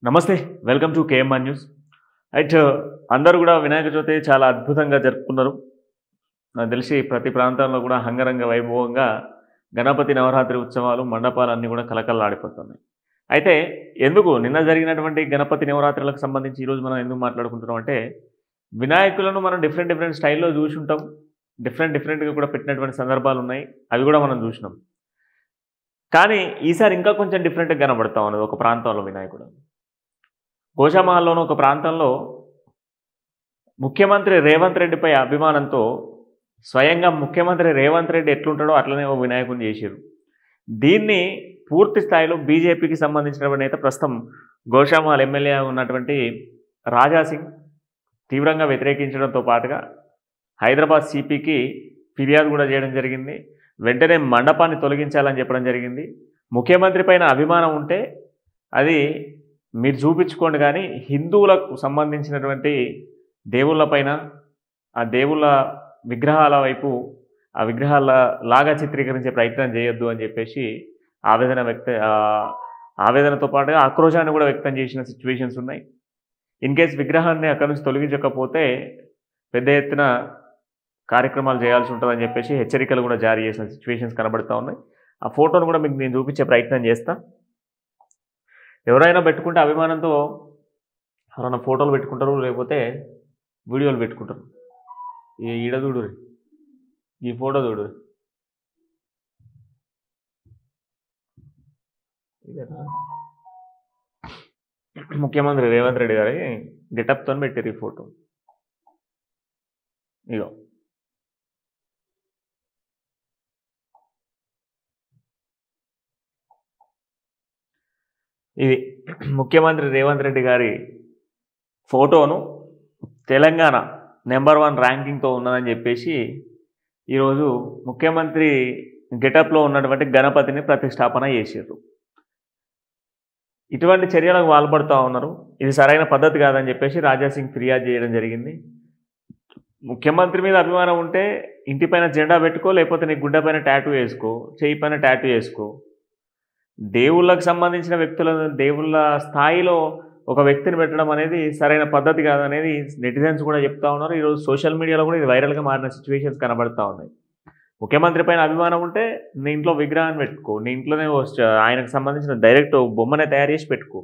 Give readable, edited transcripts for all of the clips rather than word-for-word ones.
నమస్తే welcome to KMR news. అయితే అందరూ కూడా వినాయక చవితి చాలా అద్భుతంగా జరుపుకున్నారు. నాకు తెలిసి ప్రతి ప్రాంతంలో కూడా అంగరంగ వైభవంగా గణపతి నవరాత్రి ఉత్సవాలు మండపాలన్నీ కూడా కలకలలాడిపోతున్నాయి. అయితే ఎందుకు నిన్న జరిగినటువంటి గణపతి నవరాత్రులకు సంబంధించి ఈరోజు మనం ఎందుకు మాట్లాడుకుంటున్నాం అంటే, వినాయకులను మనం డిఫరెంట్ స్టైల్లో చూసి ఉంటాం. డిఫరెంట్గా కూడా పెట్టినటువంటి సందర్భాలు ఉన్నాయి. అవి కూడా మనం చూసినాం. కానీ ఈసారి ఇంకా కొంచెం డిఫరెంట్గా కనబడతా ఉన్నది ఒక ప్రాంతంలో వినాయకుడు. గోషామహల్లోని ఒక ప్రాంతంలో ముఖ్యమంత్రి రేవంత్ రెడ్డిపై అభిమానంతో స్వయంగా ముఖ్యమంత్రి రేవంత్ రెడ్డి ఎట్లుంటాడో అట్లనే ఓ వినాయకుని చేశారు. దీన్ని పూర్తి స్థాయిలో బీజేపీకి సంబంధించినటువంటి నేత ప్రస్తుతం గోషామహల్ ఎమ్మెల్యే ఉన్నటువంటి రాజాసింగ్ తీవ్రంగా వ్యతిరేకించడంతో పాటుగా హైదరాబాద్ సిపికి ఫిర్యాదు కూడా చేయడం జరిగింది. వెంటనే మండపాన్ని తొలగించాలని చెప్పడం జరిగింది. ముఖ్యమంత్రి పైన అభిమానం ఉంటే అది మీరు చూపించుకోండి, కానీ హిందువులకు సంబంధించినటువంటి దేవుళ్ళపైన ఆ దేవుళ్ళ విగ్రహాల వైపు ఆ విగ్రహాల లాగా చిత్రీకరించే ప్రయత్నం చేయొద్దు అని చెప్పేసి ఆవేదనతో పాటుగా ఆక్రోశాన్ని కూడా వ్యక్తం చేసిన సిచ్యువేషన్స్ ఉన్నాయి. ఇన్ కేస్ విగ్రహాన్ని అక్కడి నుంచి తొలగించకపోతే పెద్ద ఎత్తున కార్యక్రమాలు చేయాల్సి ఉంటుందని చెప్పేసి హెచ్చరికలు కూడా జారీ చేసిన సిచ్యువేషన్స్ కనబడుతూ ఉన్నాయి. ఆ ఫోటోను కూడా మీకు నేను చూపించే ప్రయత్నం చేస్తా. ఎవరైనా పెట్టుకుంటే అభిమానంతో ఎవరైనా ఫోటోలు పెట్టుకుంటారు, లేకపోతే వీడియోలు పెట్టుకుంటారు. ఈడ చూడు, ఈ ఫోటో చూడు, ఇదేనా ముఖ్యమంత్రి రేవంత్ రెడ్డి గారి గెటప్తో పెట్టారు ఈ ఫోటో. ఇగో ఇది ముఖ్యమంత్రి రేవంత్ రెడ్డి గారి ఫోటోను తెలంగాణ నెంబర్ 1 ర్యాంకింగ్తో ఉన్నదని చెప్పేసి ఈరోజు ముఖ్యమంత్రి గెటప్లో ఉన్నటువంటి గణపతిని ప్రతిష్టాపన చేశారు. ఇటువంటి చర్యలకు పాల్పడుతూ ఉన్నారు. ఇది సరైన పద్ధతి కాదని చెప్పేసి రాజాసింగ్ ఫిర్యాదు చేయడం జరిగింది. ముఖ్యమంత్రి మీద అభిమానం ఉంటే ఇంటిపైన జెండా పెట్టుకో, లేకపోతే నీ గుడ్డ పైన టాటూ వేసుకో, చేయి పైన టాటూ వేసుకో. దేవుళ్ళకు సంబంధించిన వ్యక్తులను దేవుళ్ళ స్థాయిలో ఒక వ్యక్తిని పెట్టడం అనేది సరైన పద్ధతి కాదనేది నెటిజన్స్ కూడా చెప్తా ఉన్నారు. ఈరోజు సోషల్ మీడియాలో కూడా ఇది వైరల్గా మారిన సిచ్యువేషన్స్ కనబడుతూ ఉన్నాయి. ముఖ్యమంత్రి పైన అభిమానం ఉంటే నీ ఇంట్లో విగ్రహాన్ని పెట్టుకో, నీ ఇంట్లోనే ఆయనకు సంబంధించిన డైరెక్ట్ బొమ్మనే తయారు చేసి పెట్టుకో.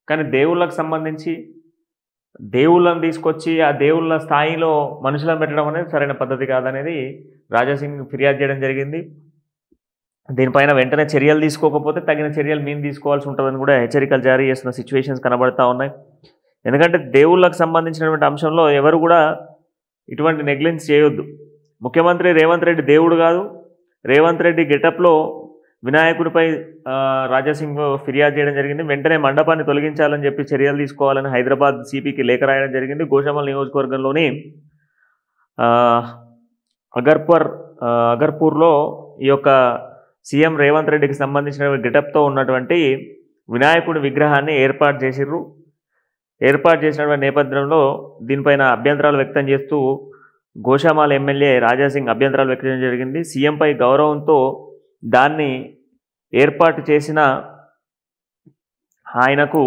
కానీ దేవుళ్ళకు సంబంధించి దేవుళ్ళని తీసుకొచ్చి ఆ దేవుళ్ళ స్థాయిలో మనుషులను పెట్టడం అనేది సరైన పద్ధతి కాదనేది రాజాసింగ్ ఫిర్యాదు చేయడం జరిగింది. దీనిపైన వెంటనే చర్యలు తీసుకోకపోతే తగిన చర్యలు మేము తీసుకోవాల్సి ఉంటుందని కూడా హెచ్చరికలు జారీ చేస్తున్న సిచ్యువేషన్స్ కనబడుతూ ఉన్నాయి. ఎందుకంటే దేవుళ్ళకు సంబంధించినటువంటి అంశంలో ఎవరు కూడా ఇటువంటి నెగ్లెన్స్ చేయొద్దు. ముఖ్యమంత్రి రేవంత్ రెడ్డి దేవుడు కాదు. రేవంత్ రెడ్డి గెటప్లో వినాయకుడిపై రాజాసింగ్ ఫిర్యాదు చేయడం జరిగింది. వెంటనే మండపాన్ని తొలగించాలని చెప్పి చర్యలు తీసుకోవాలని హైదరాబాద్ సిపికి లేఖ రాయడం జరిగింది. గోషామల్ నియోజకవర్గంలోని అగర్పూర్లో ఈ యొక్క సీఎం రేవంత్ రెడ్డికి సంబంధించిన గెటప్తో ఉన్నటువంటి వినాయకుడి విగ్రహాన్ని ఏర్పాటు చేసినటువంటి నేపథ్యంలో దీనిపైన అభ్యంతరాలు వ్యక్తం చేస్తూ గోషామహల్ ఎమ్మెల్యే రాజాసింగ్ అభ్యంతరాలు వ్యక్తం చేయడం జరిగింది. సీఎంపై గౌరవంతో దాన్ని ఏర్పాటు చేసిన ఆయనకు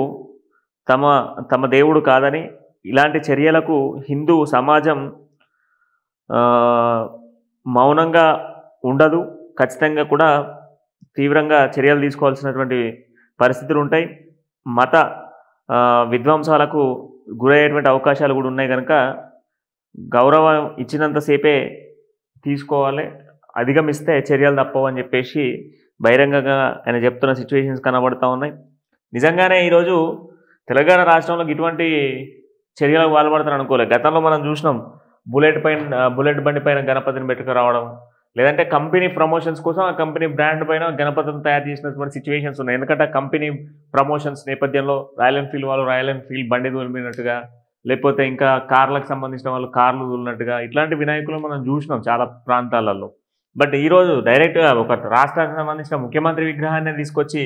తమ దేవుడు కాదని, ఇలాంటి చర్యలకు హిందూ సమాజం మౌనంగా ఉండదు, ఖచ్చితంగా కూడా తీవ్రంగా చర్యలు తీసుకోవాల్సినటువంటి పరిస్థితులు ఉంటాయి. మత విధ్వంసాలకు గురయ్యేటువంటి అవకాశాలు కూడా ఉన్నాయి కనుక గౌరవం ఇచ్చినంతసేపే తీసుకోవాలి, అధిగమిస్తే చర్యలు తప్పవని చెప్పేసి బహిరంగంగా ఆయన చెప్తున్న సిచ్యువేషన్స్ కనబడుతూ ఉన్నాయి. నిజంగానే ఈరోజు తెలంగాణ రాష్ట్రంలోకి ఇటువంటి చర్యలకు పాల్పడతారు అనుకోలేదు. గతంలో మనం చూసినాం, బుల్లెట్ బండి పైన గణపతిని పెట్టుకురావడం, లేదంటే కంపెనీ ప్రమోషన్స్ కోసం ఆ కంపెనీ బ్రాండ్ పైన గణపతిని తయారు చేసినటువంటి సిచ్యువేషన్స్ ఉన్నాయి. ఎందుకంటే ఆ కంపెనీ ప్రమోషన్స్ నేపథ్యంలో రాయల్ ఎన్ఫీల్డ్ వాళ్ళు రాయల్ ఎన్ఫీల్డ్ బండి తోలినట్టుగా, లేకపోతే ఇంకా కార్లకు సంబంధించిన వాళ్ళు కార్లు తోలినట్టుగా ఇట్లాంటి వినాయకులు మనం చూసినాం చాలా ప్రాంతాలలో. బట్ ఈరోజు డైరెక్ట్గా ఒక రాష్ట్రానికి సంబంధించిన ముఖ్యమంత్రి విగ్రహాన్ని తీసుకొచ్చి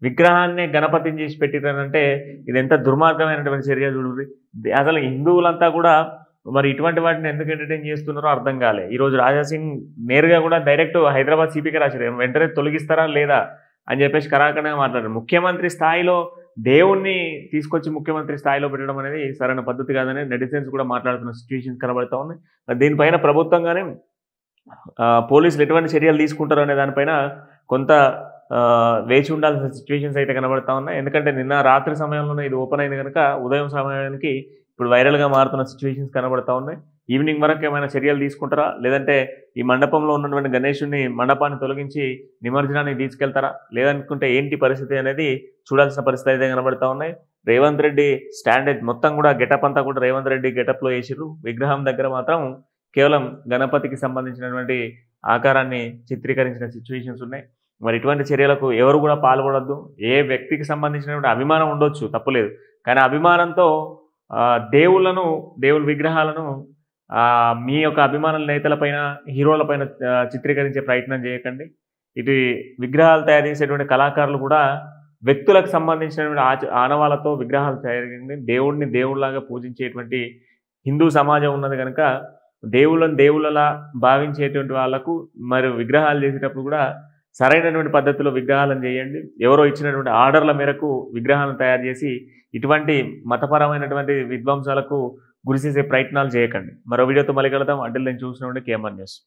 విగ్రహాన్ని గణపతిని చేసి పెట్టిరంటే ఇది ఎంత దుర్మార్గమైనటువంటి చర్య చూడండి. అసలు హిందువులంతా కూడా మరి ఇటువంటి వాటిని ఎందుకు ఎంటర్టైన్ చేస్తున్నారో అర్థం కాలే. ఈరోజు రాజాసింగ్ నేరుగా కూడా డైరెక్ట్ హైదరాబాద్ సిపికి రాశారు, వెంటనే తొలగిస్తారా లేదా అని చెప్పేసి కరాఖండిగా మాట్లాడారు. ముఖ్యమంత్రి స్థాయిలో దేవుణ్ణి తీసుకొచ్చి ముఖ్యమంత్రి స్థాయిలో పెట్టడం అనేది సరైన పద్ధతి కాదని నెటిజన్స్ కూడా మాట్లాడుతున్న సిచ్యువేషన్స్ కనబడతా ఉన్నాయి. దీనిపైన ప్రభుత్వంగానే పోలీసులు ఎటువంటి చర్యలు తీసుకుంటారు అనే దానిపైన కొంత వేచి ఉండాల్సిన సిచ్యువేషన్స్ అయితే కనబడతా ఉన్నాయి. ఎందుకంటే నిన్న రాత్రి సమయంలోనే ఇది ఓపెన్ అయింది కనుక ఉదయం సమయానికి ఇప్పుడు వైరల్గా మారుతున్న సిచ్యువేషన్స్ కనబడతా ఉన్నాయి. ఈవినింగ్ వరకు ఏమైనా చర్యలు తీసుకుంటారా, లేదంటే ఈ మండపంలో ఉన్నటువంటి గణేశుడిని మండపాన్ని తొలగించి నిమజ్జనానికి తీసుకెళ్తారా, లేదనుకుంటే ఏంటి పరిస్థితి అనేది చూడాల్సిన పరిస్థితి అయితే కనబడతా ఉన్నాయి. రేవంత్ రెడ్డి స్టాండర్డ్ మొత్తం కూడా గెటప్ అంతా కూడా రేవంత్ రెడ్డి గెటప్లో వేసిర్రు. విగ్రహం దగ్గర మాత్రం కేవలం గణపతికి సంబంధించినటువంటి ఆకారాన్ని చిత్రీకరించిన సిచ్యువేషన్స్ ఉన్నాయి. మరి ఇటువంటి చర్యలకు ఎవరు కూడా పాల్పడొద్దు. ఏ వ్యక్తికి సంబంధించినటువంటి అభిమానం ఉండొచ్చు, తప్పులేదు. కానీ అభిమానంతో దేవుళ్ళ విగ్రహాలను మీ యొక్క అభిమానుల నేతలపైన, హీరోలపైన చిత్రీకరించే ప్రయత్నం చేయకండి. ఇటు విగ్రహాలు తయారు చేసేటువంటి కళాకారులు కూడా వ్యక్తులకు సంబంధించినటువంటి ఆనవాళ్ళతో విగ్రహాలు తయారు చేయండి. దేవుడిని దేవుళ్ళలాగా పూజించేటువంటి హిందూ సమాజం ఉన్నది కనుక దేవుళ్ళని దేవుళ్ళలా భావించేటువంటి వాళ్ళకు మరి విగ్రహాలు చేసేటప్పుడు కూడా సరైనటువంటి పద్ధతిలో విగ్రహాలను చేయండి. ఎవరో ఇచ్చినటువంటి ఆర్డర్ల మేరకు విగ్రహాలను తయారు చేసి ఇటువంటి మతపరమైనటువంటి విధ్వంసాలకు గురిచేసే ప్రయత్నాలు చేయకండి. మరో వీడియోతో మళ్ళీ కలుద్దాం. అంటిల్ దెన్ చూస్తూనే ఉండండి KMR న్యూస్.